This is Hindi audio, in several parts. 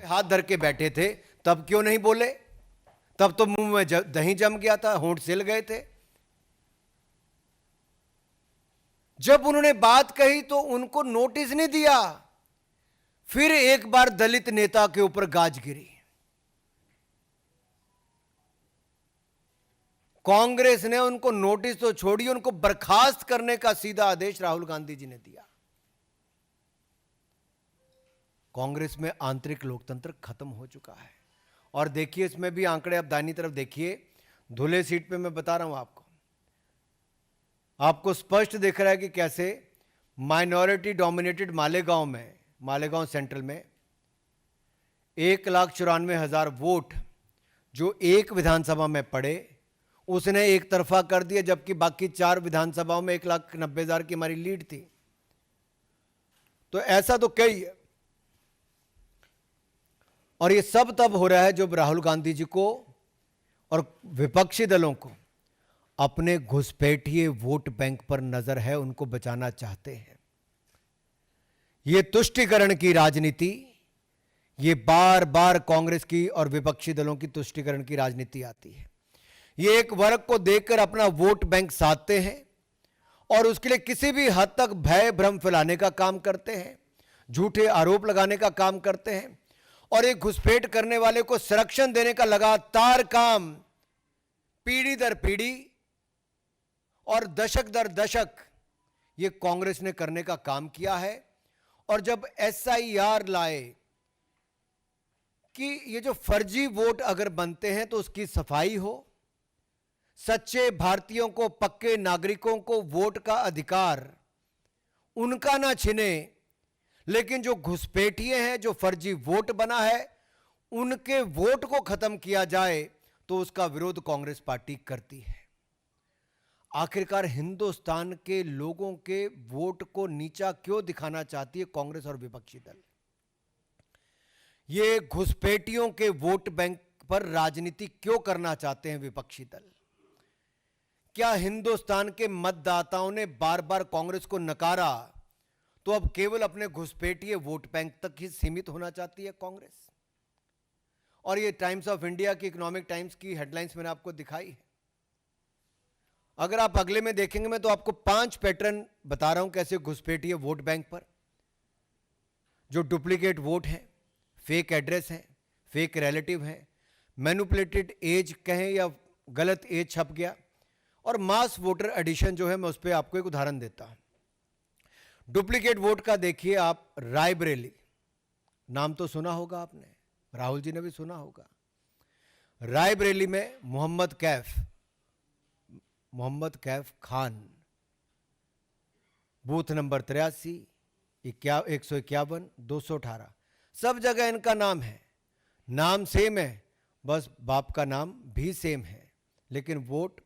हाथ धर के बैठे थे, तब क्यों नहीं बोले? तब तो मुंह में दही जम गया था, होंठ सिल गए थे। जब उन्होंने बात कही तो उनको नोटिस नहीं दिया। फिर एक बार दलित नेता के ऊपर गाज गिरी। कांग्रेस ने उनको नोटिस तो छोड़ी, उनको बर्खास्त करने का सीधा आदेश राहुल गांधी जी ने दिया। कांग्रेस में आंतरिक लोकतंत्र खत्म हो चुका है। और देखिए इसमें भी आंकड़े, अब दाहिनी तरफ देखिए, धुले सीट पे मैं बता रहा हूं आपको स्पष्ट दिख रहा है कि कैसे माइनॉरिटी डोमिनेटेड मालेगांव सेंट्रल में 1,94,000 वोट जो एक विधानसभा में पड़े, उसने एक तरफा कर दिया, जबकि बाकी 4 विधानसभाओं में 1,90,000 की हमारी लीड थी। तो ऐसा तो कई है। और ये सब तब हो रहा है जब राहुल गांधी जी को और विपक्षी दलों को अपने घुसपैठिए वोट बैंक पर नजर है, उनको बचाना चाहते हैं। ये तुष्टीकरण की राजनीति, ये बार बार कांग्रेस की और विपक्षी दलों की तुष्टीकरण की राजनीति आती है। ये एक वर्ग को देखकर अपना वोट बैंक साधते हैं और उसके लिए किसी भी हद तक भय भ्रम फैलाने का काम करते हैं, झूठे आरोप लगाने का काम करते हैं, और एक घुसपैठ करने वाले को संरक्षण देने का लगातार काम पीढ़ी दर पीढ़ी और दशक दर दशक ये कांग्रेस ने करने का काम किया है। और जब SIR लाए कि ये जो फर्जी वोट अगर बनते हैं तो उसकी सफाई हो, सच्चे भारतीयों को, पक्के नागरिकों को वोट का अधिकार उनका ना छिने, लेकिन जो घुसपैठिए हैं, जो फर्जी वोट बना है, उनके वोट को खत्म किया जाए, तो उसका विरोध कांग्रेस पार्टी करती है। आखिरकार हिंदुस्तान के लोगों के वोट को नीचा क्यों दिखाना चाहती है कांग्रेस और विपक्षी दल? ये घुसपैठियों के वोट बैंक पर राजनीति क्यों करना चाहते हैं विपक्षी दल? क्या हिंदुस्तान के मतदाताओं ने बार बार कांग्रेस को नकारा, तो अब केवल अपने घुसपैठिए वोट बैंक तक ही सीमित होना चाहती है कांग्रेस? और ये टाइम्स ऑफ इंडिया की, इकोनॉमिक टाइम्स की हेडलाइंस मैंने आपको दिखाई है। अगर आप अगले में देखेंगे, मैं तो आपको 5 पैटर्न बता रहा हूं कैसे घुसपैठिए वोट बैंक पर जो डुप्लीकेट वोट हैं, फेक एड्रेस हैं, फेक रिलेटिव हैं, मैनिपुलेटेड एज कहें या गलत एज छप गया, और मास वोटर एडिशन जो है, मैं उस पर आपको एक उदाहरण देता हूं। डुप्लीकेट वोट का देखिए आप, रायबरेली नाम तो सुना होगा आपने, राहुल जी ने भी सुना होगा। रायबरेली में मोहम्मद कैफ खान, बूथ नंबर 83, 151, 218, सब जगह इनका नाम है, नाम सेम है, बस बाप का नाम भी सेम है, लेकिन वोट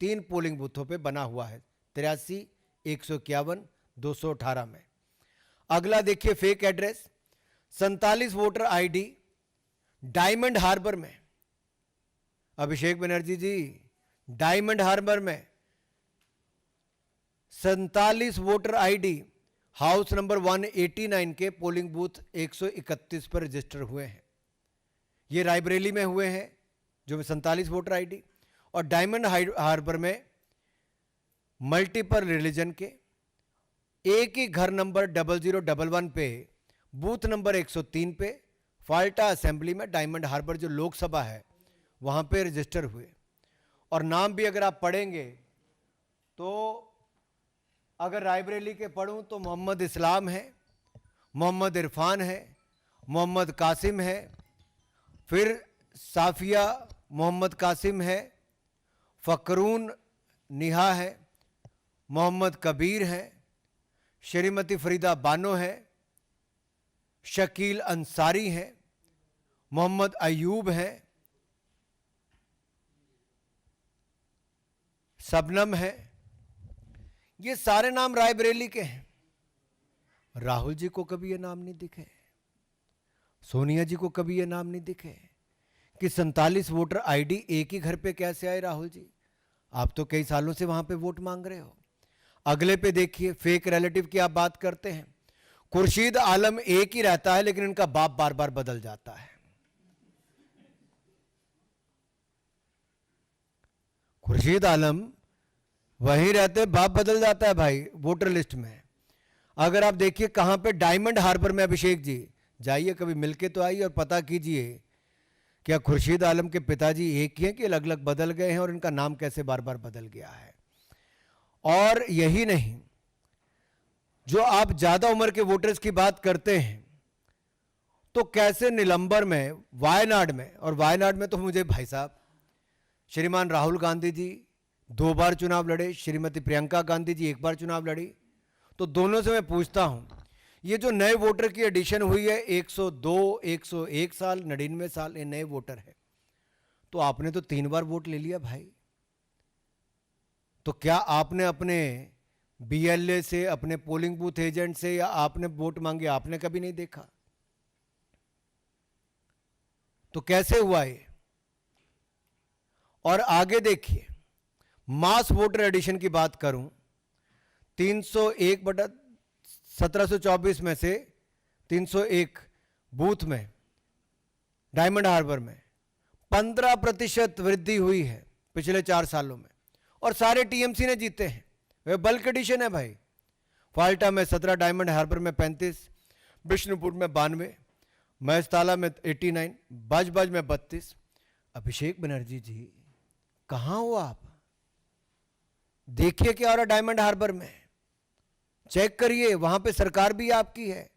3 पोलिंग बूथों पे बना हुआ है, 83, 151, 218 में। अगला देखिए fake address, 47 voter ID Diamond Harbour में। अभिषेक बनर्जी जी, डायमंड हार्बर में 47 वोटर आईडी हाउस नंबर 189 के पोलिंग बूथ 131 पर रजिस्टर हुए हैं। ये रायबरेली में हुए हैं जो 47 वोटर आईडी, और डायमंड हार्बर में मल्टीपल रिलीजन के एक ही घर नंबर 0011 पे, बूथ नंबर 103 पे, फाल्टा असेंबली में, डायमंड हार्बर जो लोकसभा है वहां पे रजिस्टर हुए। और नाम भी अगर आप पढ़ेंगे तो, अगर रायबरेली के पढ़ूं तो मोहम्मद इस्लाम है, मोहम्मद इरफान है, मोहम्मद कासिम है, फिर साफिया मोहम्मद कासिम है, फकरून निहा है, मोहम्मद कबीर है, श्रीमती फरीदा बानो है, शकील अंसारी है, मोहम्मद अयूब है, सबनम है। ये सारे नाम रायबरेली के हैं। राहुल जी को कभी ये नाम नहीं दिखे, सोनिया जी को कभी ये नाम नहीं दिखे कि 47 वोटर आईडी एक ही घर पे कैसे आए? राहुल जी, आप तो कई सालों से वहां पे वोट मांग रहे हो। अगले पे देखिए, फेक रिलेटिव की आप बात करते हैं, खुर्शीद आलम एक ही रहता है, लेकिन इनका बाप बार बार बदल जाता है। खुर्शीद आलम वहीं रहते, बाप बदल जाता है भाई वोटर लिस्ट में। अगर आप देखिए कहां पे, डायमंड हार्बर में। अभिषेक जी जाइए कभी, मिलके तो आइए और पता कीजिए क्या खुर्शीद आलम के पिताजी एक ही हैं कि अलग अलग बदल गए हैं, और इनका नाम कैसे बार बार बदल गया है। और यही नहीं, जो आप ज्यादा उम्र के वोटर्स की बात करते हैं, तो कैसे निलंबर में, वायनाड में, और वायनाड में तो मुझे भाई साहब श्रीमान राहुल गांधी जी 2 बार चुनाव लड़े, श्रीमती प्रियंका गांधी जी 1 बार चुनाव लड़ी। तो दोनों से मैं पूछता हूं, ये जो नए वोटर की एडिशन हुई है 102, 101 साल, 99 साल, ये नए वोटर है, तो आपने तो 3 बार वोट ले लिया भाई। तो क्या आपने अपने बीएलए से, अपने पोलिंग बूथ एजेंट से, या आपने वोट मांगे, आपने कभी नहीं देखा? तो कैसे हुआ ये? और आगे देखिए, मास वोटर एडिशन की बात करूं, 301/1724 में से 301 बूथ में डायमंड हार्बर में 15% वृद्धि हुई है पिछले 4 सालों में, और सारे टीएमसी ने जीते हैं। वे बल्क एडिशन है भाई। फाल्टा में 17, डायमंड हार्बर में 35, बिष्णुपुर में 92, महेशताला में 89, बाजबाज में 32। अभिषेक बनर्जी जी कहां हो आप? देखिए क्या हो रहा डायमंड हार्बर में, चेक करिए। वहां पे सरकार भी आपकी है,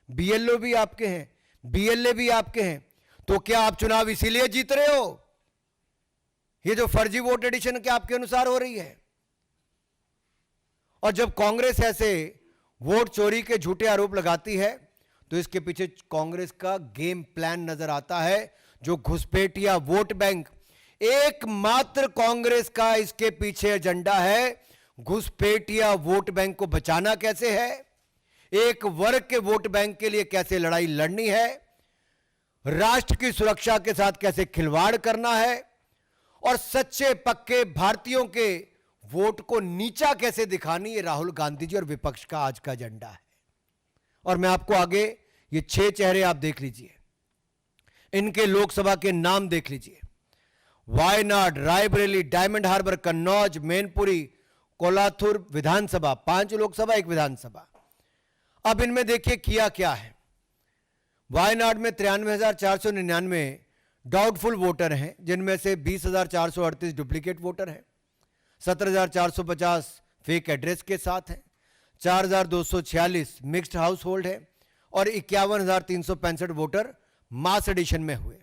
बीएलओ भी आपके हैं, बीएलए भी आपके हैं। तो क्या आप चुनाव इसीलिए जीत रहे हो? ये जो फर्जी वोट एडिशन क्या आपके अनुसार हो रही है? और जब कांग्रेस ऐसे वोट चोरी के झूठे आरोप लगाती है, तो इसके पीछे कांग्रेस का गेम प्लान नजर आता है, जो घुसपैठिया वोट बैंक। एकमात्र कांग्रेस का इसके पीछे एजेंडा है, घुसपैठिया वोट बैंक को बचाना कैसे है, एक वर्ग के वोट बैंक के लिए कैसे लड़ाई लड़नी है, राष्ट्र की सुरक्षा के साथ कैसे खिलवाड़ करना है, और सच्चे पक्के भारतीयों के वोट को नीचा कैसे दिखानी, ये राहुल गांधी जी और विपक्ष का आज का एजेंडा है। और मैं आपको आगे ये 6 चेहरे आप देख लीजिए, इनके लोकसभा के नाम देख लीजिए। वायनाड, रायबरेली, डायमंड हार्बर, कन्नौज, मैनपुरी, कोलाथुर विधानसभा, 5 लोकसभा 1 विधानसभा। अब इनमें देखिए किया क्या है। वायनाड में 93,499 डाउटफुल वोटर हैं, जिनमें से 20,438 डुप्लीकेट वोटर हैं, 17,450 फेक एड्रेस के साथ हैं, 4,246 मिक्स्ड हाउस होल्ड है, और 51,365 वोटर मास एडिशन में हुए।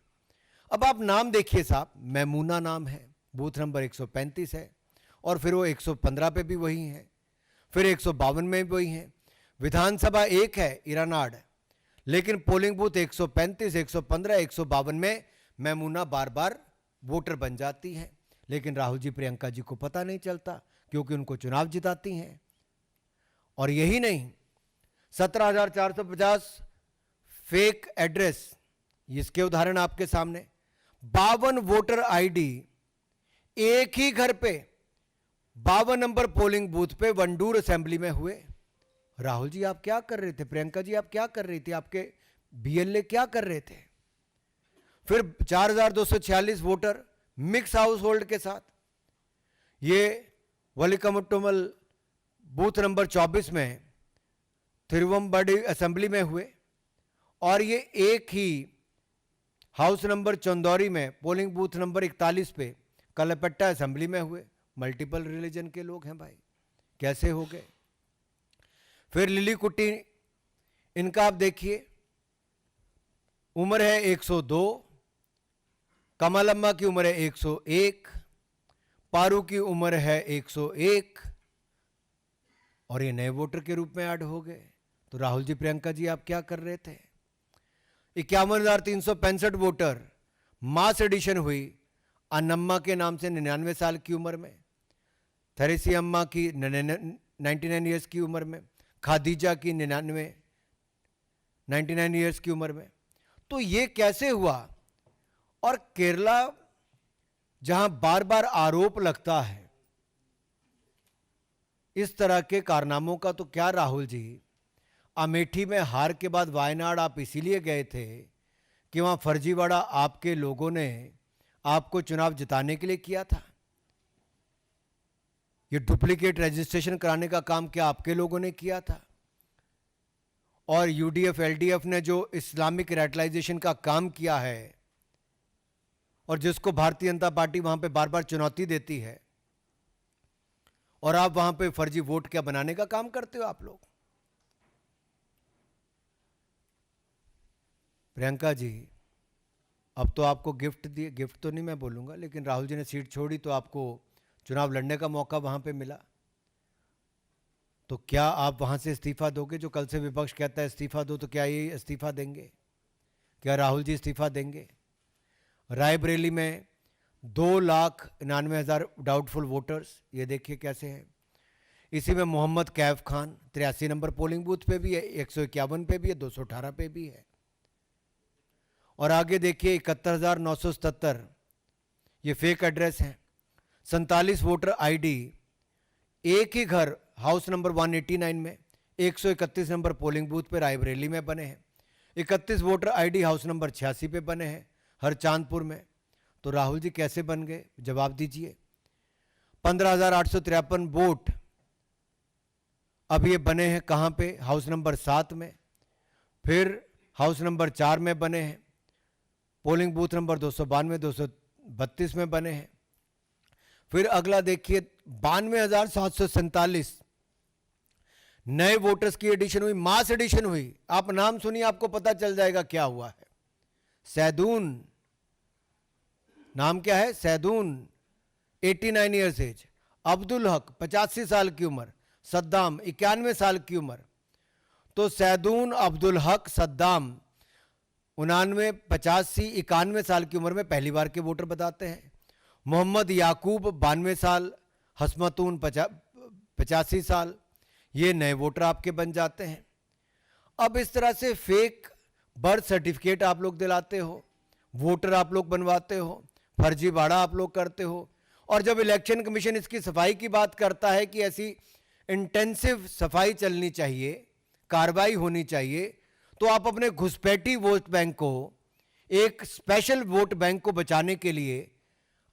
अब आप नाम देखिए साहब, मैमूना नाम है, बूथ नंबर 135 है, और फिर वो 115 पे भी वही है, फिर 152 में भी वही है। विधानसभा 1 है इरानाड, लेकिन पोलिंग बूथ 135, 115, 152 में मैमूना बार बार वोटर बन जाती है, लेकिन राहुल जी प्रियंका जी को पता नहीं चलता, क्योंकि उनको चुनाव जिताती हैं। और यही नहीं, 17,450 फेक एड्रेस, इसके उदाहरण आपके सामने। 52 वोटर आईडी एक ही घर पे 52 नंबर पोलिंग बूथ पे वंडूर असेंबली में हुए। राहुल जी आप क्या कर रहे थे, प्रियंका जी आप क्या कर रही थी, आपके बीएलए क्या कर रहे थे? फिर 4,246 वोटर मिक्स हाउस होल्ड के साथ, ये वलिकमुट्टुमल बूथ नंबर 24 में थिरुवंबडी असेंबली में हुए, और ये एक ही हाउस नंबर चंदौरी में पोलिंग बूथ नंबर 41 पे कलपट्टा असेंबली में हुए। मल्टीपल रिलीजन के लोग हैं भाई, कैसे हो गए? फिर लिली कुट्टी, इनका आप देखिए, उम्र है 102, कमलम्मा की उम्र है 101, पारू की उम्र है 101, और ये नए वोटर के रूप में ऐड हो गए। तो राहुल जी प्रियंका जी आप क्या कर रहे थे? 51,365 वोटर मास एडिशन हुई अन्नम्मा के नाम से 99 साल की उम्र में, थेरेसी अम्मा की 99 ईयर्स की उम्र में, खादीजा की 99 ईयर्स की उम्र में। तो ये कैसे हुआ? और केरला जहां बार बार आरोप लगता है इस तरह के कारनामों का, तो क्या राहुल जी अमेठी में हार के बाद वायनाड आप इसीलिए गए थे कि वहां फर्जीवाड़ा आपके लोगों ने आपको चुनाव जिताने के लिए किया था। ये डुप्लीकेट रजिस्ट्रेशन कराने का काम क्या आपके लोगों ने किया था? और यूडीएफ एलडीएफ ने जो इस्लामिक रेडिकलाइजेशन का काम किया है और जिसको भारतीय जनता पार्टी वहां पे बार बार चुनौती देती है, और आप वहां पे फर्जी वोट क्या बनाने का काम करते हो आप लोग। प्रियंका जी, अब तो आपको गिफ्ट दिए, गिफ्ट तो नहीं मैं बोलूंगा, लेकिन राहुल जी ने सीट छोड़ी तो आपको चुनाव लड़ने का मौका वहां पे मिला, तो क्या आप वहां से इस्तीफा दोगे? जो कल से विपक्ष कहता है इस्तीफा दो, तो क्या ये इस्तीफा देंगे? क्या राहुल जी इस्तीफा देंगे? रायबरेली में 2,99,000 डाउटफुल वोटर्स, ये देखिए कैसे हैं। इसी में Mohammad Kaif Khan 83 number polling booth पे भी है, 151 पे भी है, 218 पे भी है। और आगे देखिए 71,977 ये फेक एड्रेस हैं। 47 वोटर आईडी एक ही घर हाउस नंबर 189 में 131 नंबर पोलिंग बूथ पे रायबरेली में बने हैं। 31 वोटर आईडी हाउस नंबर 86 पे बने हैं हरचांदपुर में। तो राहुल जी कैसे बन गए, जवाब दीजिए। 15,853 वोट अब ये बने हैं कहां पे? हाउस नंबर 7 में, फिर हाउस नंबर 4 में बने हैं, पोलिंग बूथ नंबर 292 232 में बने हैं। फिर अगला देखिए 92,747 नए वोटर्स की एडिशन हुई, मास एडिशन हुई। आप नाम सुनिए, आपको पता चल जाएगा क्या हुआ है। सैदून, नाम क्या है? सैदून 89 ईयर्स एज, अब्दुल हक 85 साल की उम्र, सद्दाम 91 साल की उम्र। तो सैदून, अब्दुल हक, सद्दाम 99, 85, 91 साल की उम्र में पहली बार के वोटर बताते हैं। मोहम्मद याकूब 92 साल, हसमतून 85 साल, ये नए वोटर आपके बन जाते हैं। अब इस तरह से फेक बर्थ सर्टिफिकेट आप लोग दिलाते हो, वोटर आप लोग बनवाते हो, फर्जीवाड़ा आप लोग करते हो। और जब इलेक्शन कमीशन इसकी सफाई की बात करता है कि ऐसी इंटेंसिव सफाई चलनी चाहिए, कार्रवाई होनी चाहिए, तो आप अपने घुसपैठी वोट बैंक को, एक स्पेशल वोट बैंक को बचाने के लिए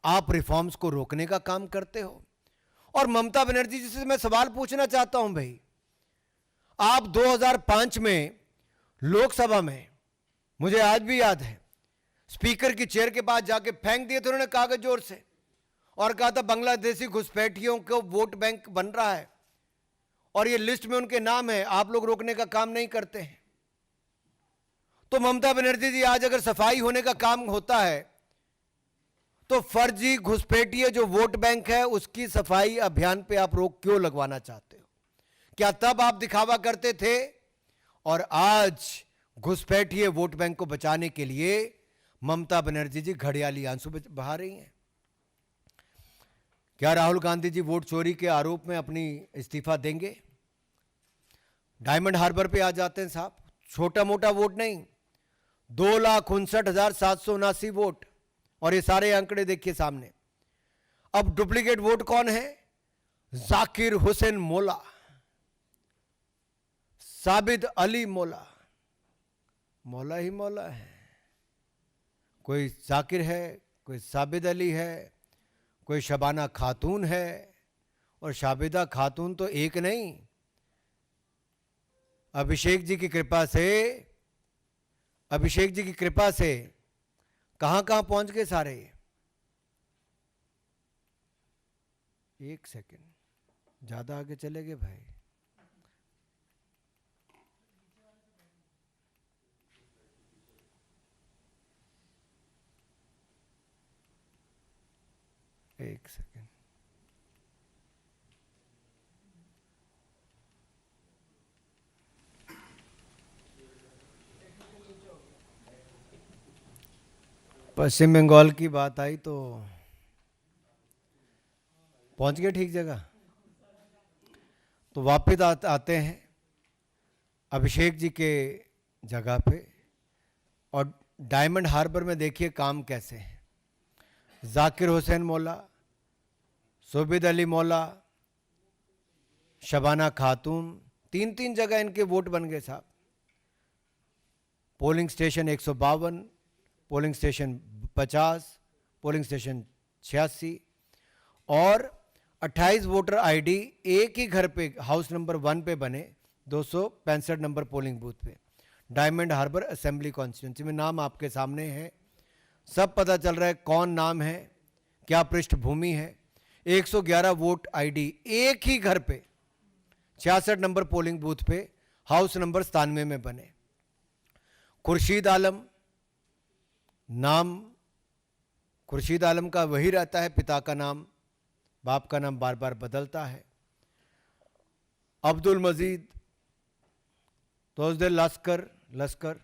आप रिफॉर्म्स को रोकने का काम करते हो। और ममता बनर्जी जी से मैं सवाल पूछना चाहता हूं भाई, आप 2005 में लोकसभा में, मुझे आज भी याद है, स्पीकर की चेयर के पास जाके फेंक दिए थे उन्होंने कागज जोर से, और कहा था बांग्लादेशी घुसपैठियों को वोट बैंक बन रहा है और ये लिस्ट में उनके नाम है, आप लोग रोकने का काम नहीं करते हैं। तो ममता बनर्जी जी, आज अगर सफाई होने का काम होता है तो फर्जी घुसपैठिए जो वोट बैंक है उसकी सफाई अभियान पे आप रोक क्यों लगवाना चाहते हो? क्या तब आप दिखावा करते थे और आज घुसपैठिए वोट बैंक को बचाने के लिए ममता बनर्जी जी घड़ियाली आंसू बहा रही हैं? क्या राहुल गांधी जी वोट चोरी के आरोप में अपनी इस्तीफा देंगे? डायमंड हार्बर पे आ जाते हैं साहब, छोटा मोटा वोट नहीं, 2,59,779 वोट, और ये सारे आंकड़े देखिए सामने। अब डुप्लीकेट वोट कौन है? जाकिर हुसैन मोला, साबिद अली मोला, मौला ही मौला है, कोई जाकिर है, कोई साबिद अली है, कोई शबाना खातून है, और शाबिदा खातून तो एक नहीं, अभिषेक जी की कृपा से, अभिषेक जी की कृपा से कहां कहां पहुंच गए सारे। एक सेकंड, ज्यादा आगे चले गए भाई। एक सेकंड, पश्चिम बंगाल की बात आई तो पहुंच गए ठीक जगह। तो वापस आते हैं अभिषेक जी के जगह पे, और डायमंड हार्बर में देखिए काम कैसे है। जाकिर हुसैन मौला, सुबिद अली मौला, शबाना खातून, 3 जगह इनके वोट बन गए साहब। Polling station 152, polling station 50, polling station 86 और 28 वोटर आईडी एक ही घर पे हाउस नंबर 1 पे बने 265 नंबर पोलिंग बूथ पे, डायमंड हार्बर असेंबली कॉन्स्टिट्यूंसी में। नाम आपके सामने है, सब पता चल रहा है कौन नाम है, क्या पृष्ठभूमि है। 111 वोट आईडी एक ही घर पे 66 नंबर पोलिंग बूथ पे हाउस नंबर 97 में बने। खुर्शीद आलम, नाम खुर्शीद आलम का वही रहता है, पिता का नाम, बाप का नाम बार बार बदलता है। अब्दुल मजीद, तोजदिल लश्कर,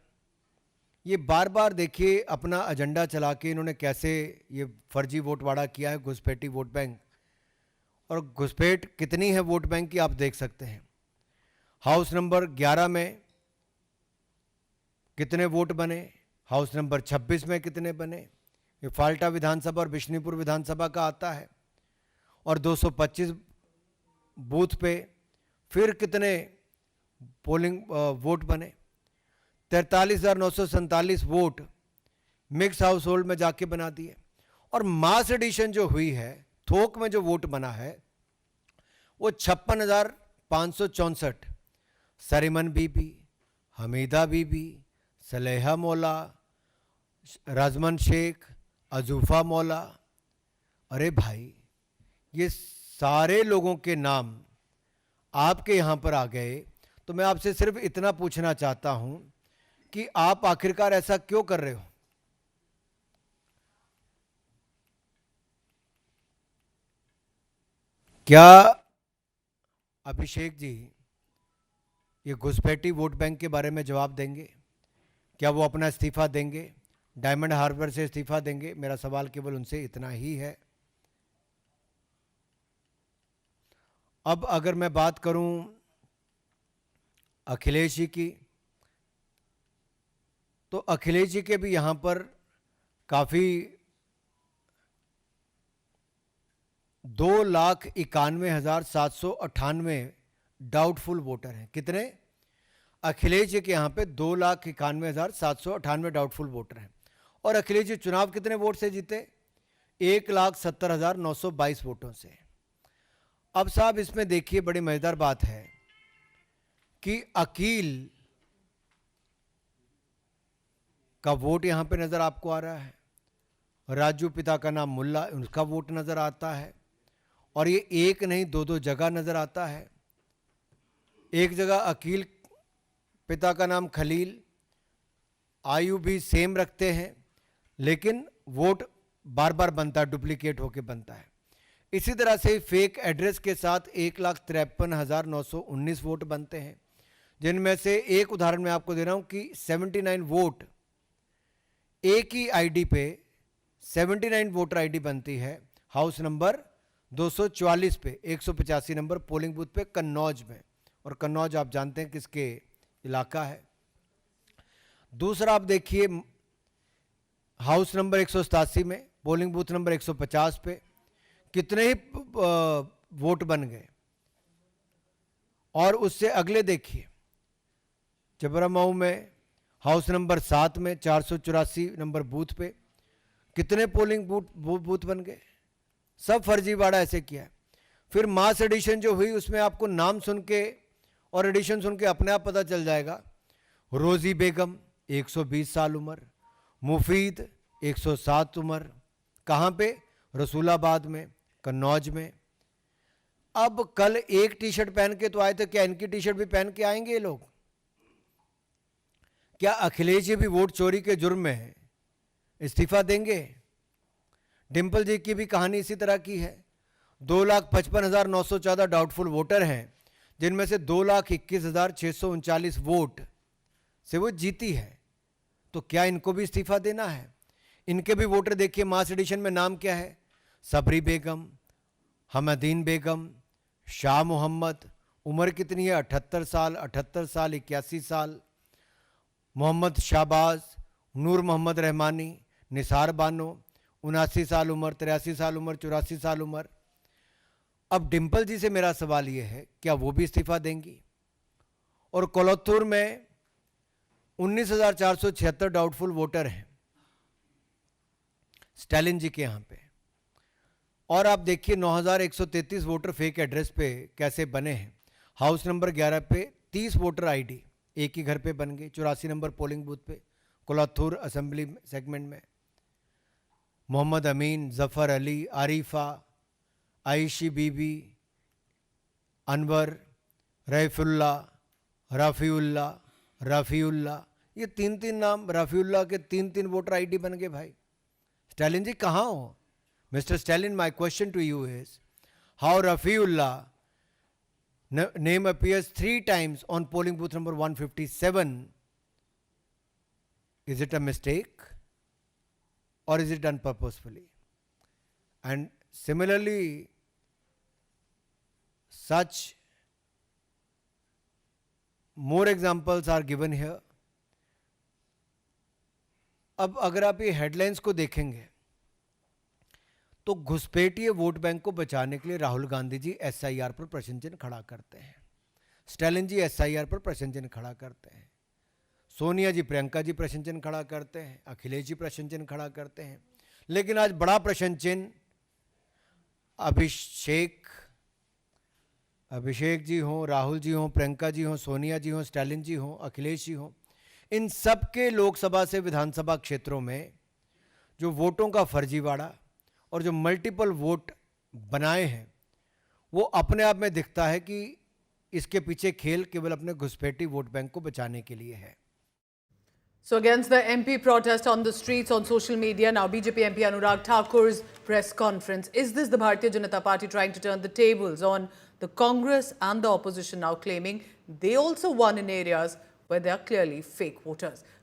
ये बार बार देखिए अपना एजेंडा चला के इन्होंने कैसे ये फर्जी वोटवाड़ा किया है, घुसपैठी वोट बैंक। और घुसपैठ कितनी है वोट बैंक की आप देख सकते हैं। हाउस नंबर 11 में कितने वोट बने, हाउस नंबर 26 में कितने बने, ये फाल्टा विधानसभा और बिश्नीपुर विधानसभा का आता है। और 225 बूथ पे फिर कितने पोलिंग वोट बने, 43,947 वोट मिक्स हाउस होल्ड में जाके बना दिए। और मास एडिशन जो हुई है, थोक में जो वोट बना है वो 56,564, सरीमन बीबी, हमीदा बीबी, सलेहा मौला, रजमन शेख, अजूफा मौला। अरे भाई, ये सारे लोगों के नाम आपके यहाँ पर आ गए, तो मैं आपसे सिर्फ इतना पूछना चाहता हूं कि आप आखिरकार ऐसा क्यों कर रहे हो? क्या अभिषेक जी ये घुसपैठी वोट बैंक के बारे में जवाब देंगे? क्या वो अपना इस्तीफा देंगे, डायमंड हार्बर से इस्तीफा देंगे? मेरा सवाल केवल उनसे इतना ही है। अब अगर मैं बात करूं अखिलेश जी की, तो अखिलेश जी के भी यहां पर काफ़ी 2,91,798 डाउटफुल वोटर हैं। कितने? अखिलेश जी के यहाँ पे 2,91,798 डाउटफुल वोटर हैं। और अखिलेश जी चुनाव कितने वोट से जीते? 1,70,922 वोटों से। अब साहब इसमें देखिए बड़ी मजेदार बात है कि अकील का वोट यहां पे नजर आपको आ रहा है, राजू पिता का नाम मुल्ला, उनका वोट नजर आता है। और ये एक नहीं दो जगह नजर आता है। एक जगह अकील पिता का नाम खलील, आयु भी सेम रखते हैं, लेकिन वोट बार बार बनता है, डुप्लीकेट होके बनता है। इसी तरह से फेक एड्रेस के साथ 1,53,919 वोट बनते हैं, जिनमें से एक उदाहरण मैं आपको दे रहा हूं कि 79 वोट एक ही आईडी पे 79 वोटर आईडी बनती है हाउस नंबर 244 पे, 185 नंबर पोलिंग बूथ पे कन्नौज में। और कन्नौज आप जानते हैं किसके इलाका है। दूसरा आप देखिए हाउस नंबर 187 में पोलिंग बूथ नंबर 150 पे कितने ही वोट बन गए। और उससे अगले देखिए जबरामऊ में हाउस नंबर 7 में 484 नंबर बूथ पे कितने पोलिंग बूथ बन गए। सब फर्जीवाड़ा ऐसे किया है। फिर मास एडिशन जो हुई उसमें आपको नाम सुन के और एडिशन सुन के अपने आप पता चल जाएगा। रोजी बेगम 120 साल उम्र, मुफीद 107 उम्र, कहाँ पे? रसूलाबाद में, कन्नौज में। अब कल एक टी शर्ट पहन के तो आए थे, क्या इनकी टी शर्ट भी पहन के आएंगे ये लोग? क्या अखिलेश जी भी वोट चोरी के जुर्म में है, इस्तीफा देंगे? डिंपल जी की भी कहानी इसी तरह की है। 2,55,914 डाउटफुल वोटर हैं, जिनमें से 2,21,639 वोट से वो जीती है। तो क्या इनको भी इस्तीफा देना है? इनके भी वोटर देखिए मास एडिशन में नाम क्या है? सबरी बेगम, हमदीन बेगम, शाह मोहम्मद, उम्र कितनी है? 78 साल, 81 साल। मोहम्मद शाहबाज, नूर मोहम्मद रहमानी, निसार बानो 79 साल उम्र, 83 साल उम्र, 84 साल उम्र। अब डिंपल जी से मेरा सवाल ये है, क्या वो भी इस्तीफा देंगी? और कोलत्तूर में 19,476 डाउटफुल वोटर हैं स्टैलिन जी के यहाँ पे। और आप देखिए 9,133 वोटर फेक एड्रेस पे कैसे बने हैं। हाउस नंबर 11 पे 30 वोटर आईडी एक ही घर पे बन गए। 84 नंबर पोलिंग बूथ पे कोलत्तूर असेंबली सेगमेंट में मोहम्मद अमीन, जफ़र अली, आरिफा, आयशी बीबी, अनवर, रईफुल्ला, रफ़ीउल्ला, ये तीन नाम रफ़ीउल्ला के तीन वोटर आईडी बन गए भाई। स्टैलिन जी कहाँ हो? Mister Stalin, my question to you is how Rafiullah name appears 3 times on polling booth number 157. Is it a mistake or is it done purposefully? And similarly, such more examples are given here. अब अगर आप ये हेडलाइंस को देखेंगे तो घुसपैठिए वोट बैंक को बचाने के लिए राहुल गांधी जी एसआईआर पर प्रश्न चिन्ह खड़ा करते हैं, स्टैलिन जी एसआईआर पर प्रश्न चिन्ह खड़ा करते हैं, सोनिया जी प्रियंका जी प्रश्न चिन्ह खड़ा करते हैं, अखिलेश जी प्रश्न चिन्ह खड़ा करते हैं। लेकिन आज बड़ा प्रश्न चिन्ह अभिषेक जी हों, राहुल जी हों, प्रियंका जी हों, सोनिया जी हों, स्टैलिन जी हों, अखिलेश जी हों, इन सब के लोकसभा से विधानसभा क्षेत्रों में जो वोटों का फर्जीवाड़ा और जो मल्टीपल वोट बनाए हैं, वो अपने आप में दिखता है कि इसके पीछे खेल केवल अपने घुसपैठी वोट बैंक को बचाने के लिए है। So against the MP protest on the streets on social media, now BJP MP Anurag Thakur's press conference. Is this the Bharatiya Janata Party trying to turn the tables on the Congress and the opposition, now claiming they also won in areas where they are clearly fake voters?